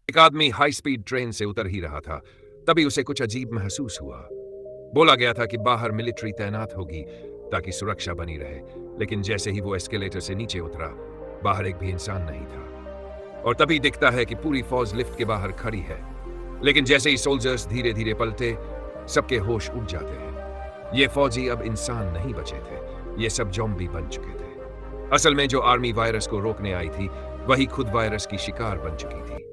एक आदमी high speed train से उतर ही रहा था, तभी उसे कुछ अजीब महसूस हुआ। बोला गया था कि बाहर मिलिट्री तैनात होगी ताकि सुरक्षा बनी रहे, लेकिन जैसे ही वो एस्केलेटर से नीचे उतरा, बाहर एक भी इंसान नहीं था। और तभी दिखता है कि पूरी फौज लिफ्ट के बाहर खड़ी है। लेकिन जैसे ही सोल्जर्स धीरे धीरे पलटे, सबके होश उड़ जाते हैं। ये फौजी अब इंसान नहीं बचे थे, ये सब ज़ॉम्बी बन चुके थे। असल में जो आर्मी वायरस को रोकने आई थी, वही खुद वायरस की शिकार बन चुकी थी।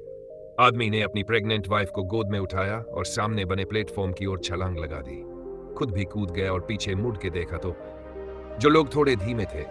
आदमी ने अपनी प्रेग्नेंट वाइफ को गोद में उठाया और सामने बने प्लेटफॉर्म की ओर छलांग लगा दी। खुद भी कूद गया और पीछे मुड़ के देखा तो जो लोग थोड़े धीमे थे,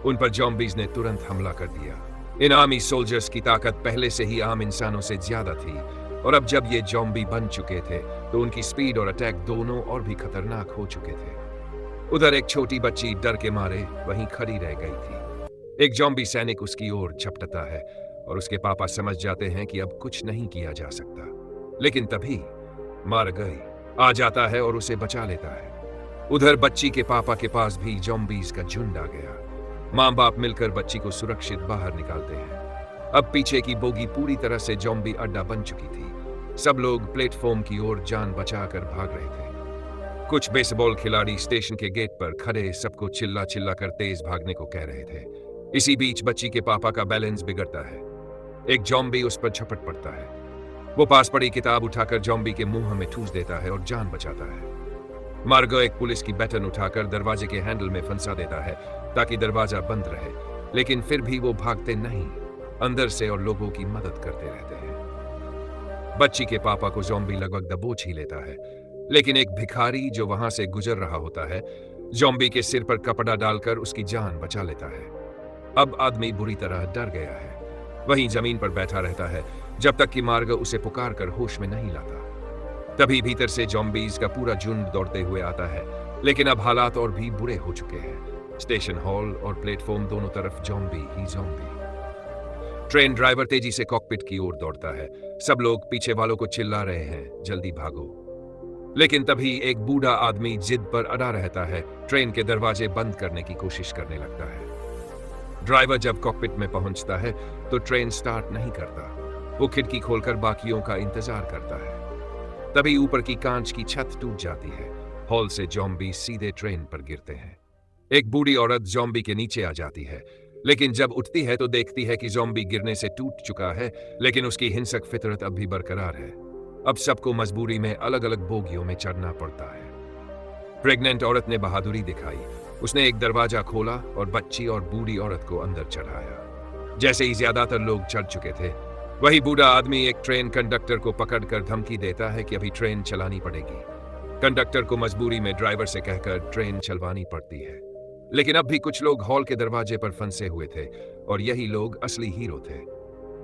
उन पर ज़ॉम्बीज़ ने तुरंत हमला कर दिया। इन आर्मी सोल्जर्स की ताकत पहले से ही आम इंसानों से ज्यादा थी, और अब जब ये ज़ॉम्बी बन चुके थे, तो उनकी स्पीड और अटैक दोनों और भी खतरनाक हो चुके थे। उधर एक छोटी बच्ची डर के मारे वहीं खड़ी रह गई थी। एक ज़ॉम्बी सैनिक उसकी ओर झपटता है और उसके पापा समझ जाते हैं कि अब कुछ नहीं किया जा सकता। लेकिन तभी मार गई आ जाता है और उसे बचा लेता है। उधर बच्ची के पापा के पास भी ज़ॉम्बीज़ का झुंड आ गया। माँ बाप मिलकर बच्ची को सुरक्षित बाहर निकालते हैं। अब पीछे की बोगी पूरी तरह से ज़ॉम्बी अड्डा बन चुकी थी। सब लोग प्लेटफॉर्म की ओर जान बचाकर भाग रहे थे। कुछ बेसबॉल खिलाड़ी स्टेशन के गेट पर खड़े सबको चिल्ला चिल्ला कर तेज भागने को कह रहे थे। इसी बीच बच्ची के पापा का बैलेंस बिगड़ता है। एक ज़ॉम्बी उस पर झपट पड़ता है। वो पास पड़ी किताब उठाकर ज़ॉम्बी के मुंह में ठूस देता है और जान बचाता है। मार्गो एक पुलिस की बैटन उठाकर दरवाजे के हैंडल में फंसा देता है ताकि दरवाजा बंद रहे, लेकिन फिर भी वो भागते नहीं, अंदर से और लोगों की मदद करते रहते हैं। बच्ची के पापा को ज़ॉम्बी लगभग दबोच ही लेता है, लेकिन एक भिखारी जो वहां से गुजर रहा होता है, ज़ॉम्बी के सिर पर कपड़ा डालकर उसकी जान बचा लेता है। अब आदमी बुरी तरह डर गया है। वहीं जमीन पर बैठा रहता है जब तक कि मार्गो उसे पुकार कर होश में नहीं लाता। तभी भीतर से ज़ॉम्बीज़ का पूरा झुंड दौड़ते हुए आता है, लेकिन अब हालात और भी बुरे हो चुके हैं। स्टेशन हॉल और प्लेटफॉर्म दोनों तरफ ज़ॉम्बी ही ज़ॉम्बी। ट्रेन ड्राइवर तेजी से कॉकपिट की ओर दौड़ता है। सब लोग पीछे वालों को चिल्ला रहे हैं, जल्दी भागो। लेकिन तभी एक बूढ़ा आदमी जिद पर अड़ा रहता है, ट्रेन के दरवाजे बंद करने की कोशिश करने लगता है। ड्राइवर जब कॉकपिट में पहुंचता है तो ट्रेन स्टार्ट नहीं करता। वो खिड़की खोलकर बाकियों का इंतजार करता है। तभी ऊपर की कांच की छत टूट जाती है। हॉल से ज़ॉम्बी सीधे ट्रेन पर गिरते हैं। एक बूढ़ी औरत ज़ॉम्बी के नीचे आ जाती है, लेकिन जब उठती है तो देखती है कि ज़ॉम्बी गिरने से टूट चुका है, लेकिन उसकी हिंसक फितरत अब भी बरकरार है। अब सबको मजबूरी में अलग अलग बोगियों में चढ़ना पड़ता है। प्रेग्नेंट औरत ने बहादुरी दिखाई। उसने एक दरवाजा खोला और बच्ची और बूढ़ी औरत को अंदर चढ़ाया। जैसे ही ज्यादातर लोग चढ़ चुके थे, वही बूढ़ा आदमी एक ट्रेन कंडक्टर को पकड़कर धमकी देता है कि अभी ट्रेन चलानी पड़ेगी। कंडक्टर को मजबूरी में ड्राइवर से कहकर ट्रेन चलवानी पड़ती है। लेकिन अब भी कुछ लोग हॉल के दरवाजे पर फंसे हुए थे, और यही लोग असली हीरो थे।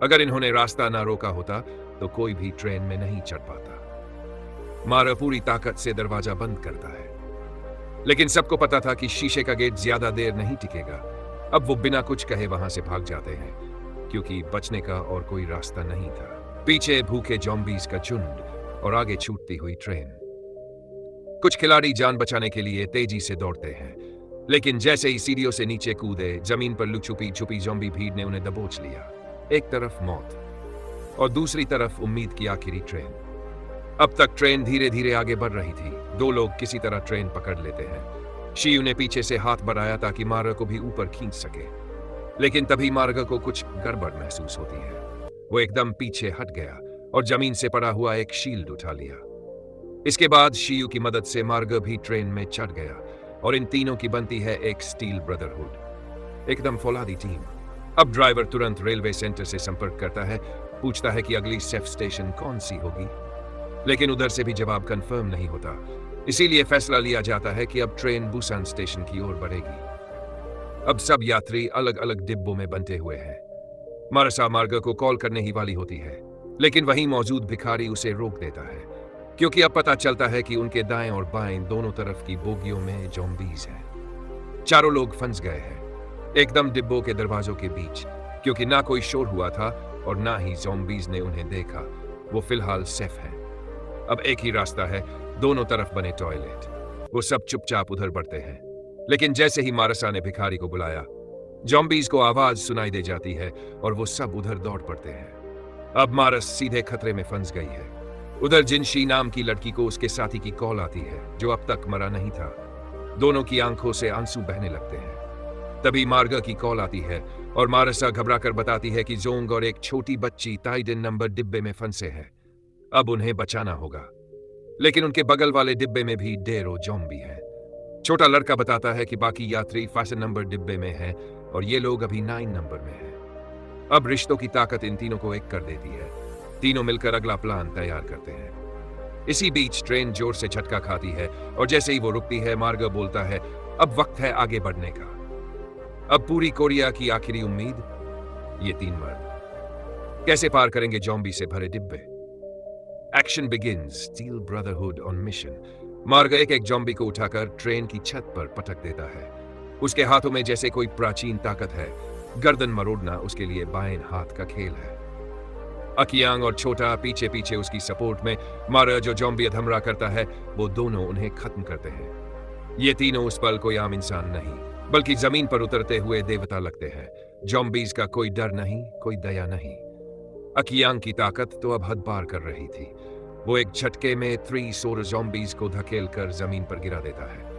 अगर इन्होंने रास्ता ना रोका होता तो कोई भी ट्रेन में नहीं चढ़ पाता। मारा पूरी ताकत से दरवाजा बंद करता है, लेकिन सबको पता था कि शीशे का गेट ज्यादा देर नहीं टिकेगा। अब वो बिना कुछ कहे वहां से भाग जाते हैं, क्योंकि बचने का और कोई रास्ता नहीं था। पीछे भूखे ज़ॉम्बीज़ का झुंड और आगे छूटती हुई ट्रेन। कुछ खिलाड़ी जान बचाने के लिए तेजी से दौड़ते हैं, लेकिन जैसे ही सीढ़ियों से नीचे कूदे, जमीन पर लुछुपी छुपी ज़ॉम्बी भीड़ ने उन्हें दबोच लिया। एक तरफ मौत और दूसरी तरफ उम्मीद की आखिरी ट्रेन। अब तक ट्रेन धीरे धीरे आगे बढ़ रही थी। दो लोग किसी तरह ट्रेन पकड़ लेते हैं। शियू ने पीछे से हाथ बढ़ाया ताकि मार्गो को भी ऊपर खींच सके, लेकिन तभी मार्गो को कुछ गड़बड़ महसूस होती है। वो एकदम पीछे हट गया और जमीन से पड़ा हुआ एक शील्ड उठा लिया। इसके बाद शियू की मदद से मार्गो भी ट्रेन में चढ़ गया, और इन तीनों की बनती है एक स्टील ब्रदरहुड, एकदम फौलादी टीम। अब ड्राइवर तुरंत रेलवे सेंटर से संपर्क करता है, पूछता है कि अगली सेफ स्टेशन कौन सी होगी, लेकिन उधर से भी जवाब कंफर्म नहीं होता। इसीलिए फैसला लिया जाता है कि अब ट्रेन बुसान स्टेशन की ओर बढ़ेगी। अब सब यात्री अलग अलग डिब्बों में बंटे हुए हैं। मारसा मार्गो को कॉल करने ही वाली होती है, लेकिन वहीं मौजूद भिखारी उसे रोक देता है, क्योंकि अब पता चलता है कि उनके दाएं और बाएं दोनों तरफ की बोगियों में ज़ॉम्बीज़ हैं। चारों लोग फंस गए हैं, एकदम डिब्बों के दरवाजों के बीच, क्योंकि ना कोई शोर हुआ था और ना ही ज़ॉम्बीज़ ने उन्हें देखा। वो फिलहाल सेफ हैं। अब एक ही रास्ता है, दोनों तरफ बने टॉयलेट। वो सब चुपचाप उधर बढ़ते हैं, लेकिन जैसे ही मारसा ने भिखारी को बुलाया, ज़ॉम्बीज़ को आवाज सुनाई दे जाती है और वो सब उधर दौड़ पड़ते हैं। अब मारस सीधे खतरे में फंस गई है। उधर जिनशी नाम की लड़की को उसके साथी की कॉल आती है जो अब तक मरा नहीं था। दोनों की आंखों से आंसू बहने लगते हैं। तभी मार्गा की कॉल आती है और मारसा घबराकर बताती है कि जोंग और एक छोटी बच्ची ताइडन नंबर डिब्बे में फंसे हैं। अब उन्हें बचाना होगा। लेकिन उनके बगल वाले डिब्बे में भी डेरो जॉम्बी है। छोटा लड़का बताता है कि बाकी यात्री फैशन नंबर डिब्बे में हैं और ये लोग अभी 9 नंबर में हैं। अब रिश्तों की ताकत इन तीनों को एक कर देती है। तीनों मिलकर अगला प्लान तैयार करते हैं। इसी बीच ट्रेन जोर से झटका खाती है और जैसे ही वो रुकती है मार्गा बोलता है, अब वक्त है आगे बढ़ने का। अब पूरी कोरिया की आखिरी उम्मीद ये 3 मर्द कैसे पार करेंगे जॉम्बी से भरे डिब्बे। Action begins. Steel brotherhood on mission. मार्गा एक एक जॉम्बी को उठाकर ट्रेन की छत पर पटक देता है। उसके हाथों में जैसे कोई प्राचीन ताकत है। गर्दन मरोड़ना उसके लिए बाएं हाथ का खेल है। अकियांग और छोटा पीछे पीछे उसकी सपोर्ट में। मारा जो जॉम्बी अधमरा करता है वो दोनों उन्हें खत्म करते हैं। ये तीनों उस पल कोई आम इंसान नहीं बल्कि जमीन पर उतरते हुए देवता लगते हैं। जॉम्बीज का कोई डर नहीं, कोई दया नहीं। अकियांग की ताकत तो अब हद पार कर रही थी। वो एक झटके में 3 सोर जॉम्बीज को धकेल कर जमीन पर गिरा देता है।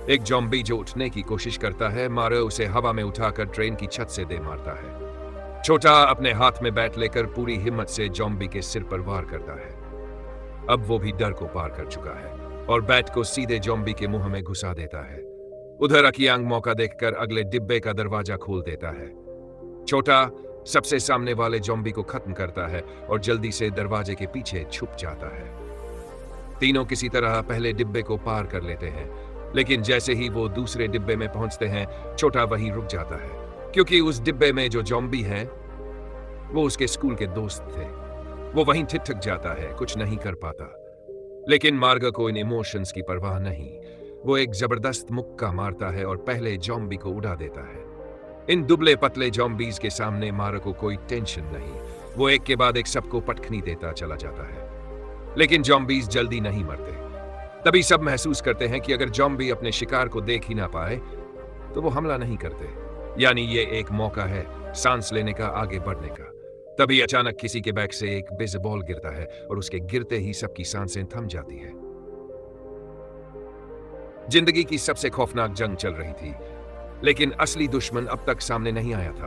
एक जॉम्बी जो उठने की कोशिश करता है, मारा उसे हवा में उठाकर ट्रेन की छत से दे मारता है। छोटा अपने हाथ में बैट लेकर पूरी हिम्मत से जॉम्बी के सिर पर वार करता है। अब वो भी डर को पार कर चुका है और बैट को सीधे जॉम्बी के मुंह में घुसा देता है। उधर अकियांग मौका देखकर अगले डिब्बे का दरवाजा खोल देता है। छोटा सबसे सामने वाले जॉम्बी को खत्म करता है और जल्दी से दरवाजे के पीछे छुप जाता है। तीनों किसी तरह पहले डिब्बे को पार कर लेते हैं, लेकिन जैसे ही वो दूसरे डिब्बे में पहुंचते हैं, छोटा वहीं रुक जाता है क्योंकि उस डिब्बे में जो जॉम्बी हैं वो उसके स्कूल के दोस्त थे। वो वहीं ठिठक जाता है, कुछ नहीं कर पाता। लेकिन मार्गा को इन इमोशंस की परवाह नहीं। वो एक जबरदस्त मुक्का मारता है और पहले जॉम्बी को उड़ा देता है। इन दुबले पतले जॉम्बीज के सामने मारा को कोई टेंशन नहीं। वो एक के बाद एक सबको पटखनी देता चला जाता है। लेकिन जॉम्बीज जल्दी नहीं मरते। तभी सब महसूस करते हैं कि अगर जॉम्बी अपने शिकार को देख ही ना पाए तो वो हमला नहीं करते। यानी ये एक मौका है सांस लेने का, आगे बढ़ने का। तभी अचानक किसी के बैग से एक बेसबॉल गिरता है और उसके गिरते ही सबकी सांसें थम जाती है। जिंदगी की सबसे खौफनाक जंग चल रही थी, लेकिन असली दुश्मन अब तक सामने नहीं आया था।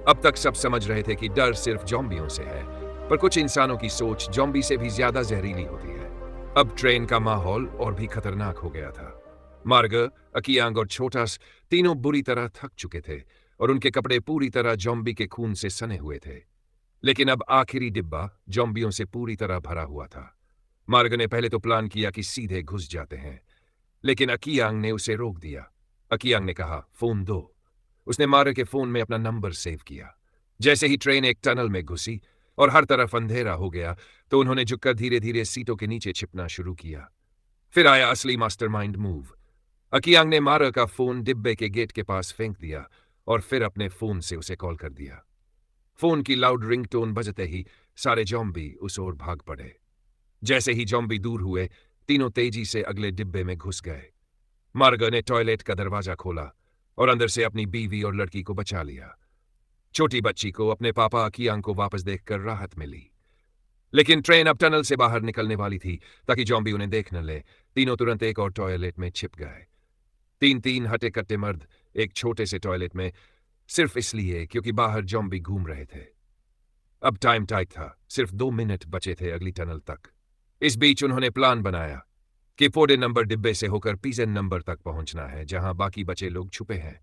अब तक सब समझ रहे थे कि डर सिर्फ जॉम्बियों से है, पर कुछ इंसानों की सोच जॉम्बी से भी ज्यादा जहरीली होती है। अब ट्रेन का माहौल और भी खतरनाक हो गया था। मार्गा, अकियांग और छोटास तीनों बुरी तरह थक चुके थे और उनके कपड़े पूरी तरह जॉम्बी के खून से सने हुए थे। लेकिन अब आखिरी डिब्बा जॉम्बियों से पूरी तरह भरा हुआ था। मार्गा ने पहले तो प्लान किया कि सीधे घुस जाते हैं, लेकिन अकियांग ने उसे रोक दिया। अकियांग ने कहा, फोन दो। उसने मार्गा के फोन में अपना नंबर सेव किया। जैसे ही ट्रेन एक टनल में घुसी और हर तरफ अंधेरा हो गया तो उन्होंने झुककर धीरे धीरे सीटों के नीचे छिपना शुरू किया। फिर आया असली मास्टरमाइंड मूव। अकियांग ने मार्गा का फोन डिब्बे के गेट के पास फेंक दिया और फिर अपने फोन से उसे कॉल कर दिया। फोन की लाउड रिंगटोन बजते ही सारे जॉम्बी उस ओर भाग पड़े। जैसे ही जॉम्बी दूर हुए, तीनों तेजी से अगले डिब्बे में घुस गए। मार्गा ने टॉयलेट का दरवाजा खोला और अंदर से अपनी बीवी और लड़की को बचा लिया। छोटी बच्ची को अपने पापा अकियांग को वापस देखकर राहत मिली। लेकिन ट्रेन अब टनल से बाहर निकलने वाली थी। ताकि जॉम्बी उन्हें देख न ले, तीनों तुरंत एक और टॉयलेट में छिप गए। 3 हटे कट्टे मर्द एक छोटे से टॉयलेट में, सिर्फ इसलिए क्योंकि बाहर जॉम्बी घूम रहे थे। अब टाइम टाइट था, सिर्फ 2 मिनट बचे थे अगली टनल तक। इस बीच उन्होंने प्लान बनाया कि 4 नंबर डिब्बे से होकर पीसन नंबर तक पहुंचना है, जहां बाकी बचे लोग छुपे हैं।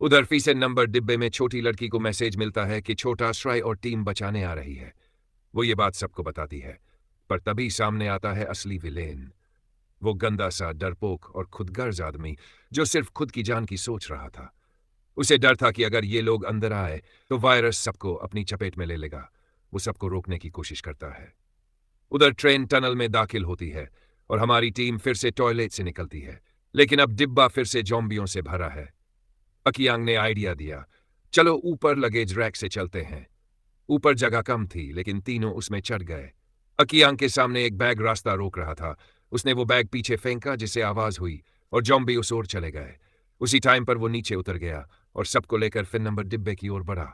उधर फीसन नंबर डिब्बे में छोटी लड़की को मैसेज मिलता है कि छोटा श्राय और टीम बचाने आ रही है। वो ये बात सबको बताती है, पर तभी सामने आता है असली विलेन। वो गंदा सा, डरपोक और खुदगर्ज आदमी जो सिर्फ खुद की जान की सोच रहा था। उसे डर था कि अगर ये लोग अंदर आए तो वायरस सबको अपनी चपेट में ले लेगा। वो सबको रोकने की कोशिश करता है। उधर ट्रेन टनल में दाखिल होती है और हमारी टीम फिर से टॉयलेट से निकलती है, लेकिन अब डिब्बा फिर से जॉम्बियों से भरा है। अकियांग ने आइडिया दिया, चलो ऊपर लगेज रैक से चलते हैं। ऊपर जगह कम थी, लेकिन तीनों उसमें चढ़ गए। अकियांग के सामने एक बैग रास्ता रोक रहा था। उसने वो बैग पीछे फेंका, जिससे आवाज हुई और जॉम्बी उस ओर चले गए। उसी टाइम पर वो नीचे उतर गया और सबको लेकर फिर नंबर डिब्बे की ओर बढ़ा।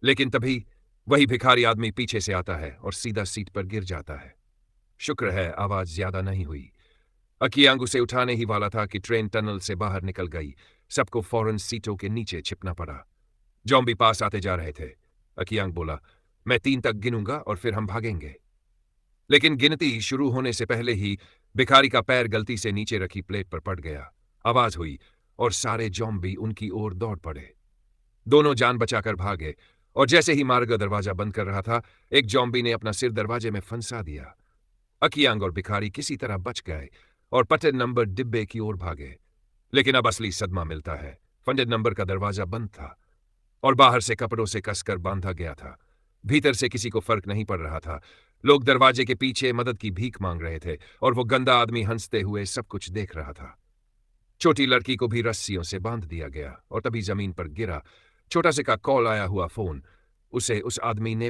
लेकिन तभी वही भिखारी आदमी पीछे से आता है और सीधा सीट पर गिर जाता है। शुक्र है आवाज ज्यादा नहीं हुई। अकियांग उसे उठाने ही वाला था कि ट्रेन टनल से बाहर निकल गई। सबको फौरन सीटों के नीचे छिपना पड़ा। जॉम्बी पास आते जा रहे थे। अकियांग बोला, मैं 3 तक गिनूंगा और फिर हम भागेंगे। लेकिन गिनती शुरू होने से पहले ही भिखारी का पैर गलती से नीचे रखी प्लेट पर पड़ गया। आवाज हुई और सारे जॉम्बी उनकी ओर दौड़ पड़े। दोनों जान बचाकर भागे और जैसे ही मार्ग दरवाजा बंद कर रहा था, एक जॉम्बी ने अपना सिर दरवाजे में फंसा दिया। अकियांग और भिखारी किसी तरह बच गए और पटेड नंबर डिब्बे की ओर भागे। लेकिन अब असली सदमा मिलता है। फंडेड नंबर का दरवाजा बंद था और बाहर से कपड़ों से कसकर बांधा गया था। भीतर से किसी को फर्क नहीं पड़ रहा था। लोग दरवाजे के पीछे मदद की भीख मांग रहे थे और वो गंदा आदमी हंसते हुए सब कुछ देख रहा था। छोटी लड़की को भी रस्सियों से बांध दिया गया और तभी जमीन पर गिरा। छोटा से का कॉल आया हुआ फोन उसे उस आदमी ने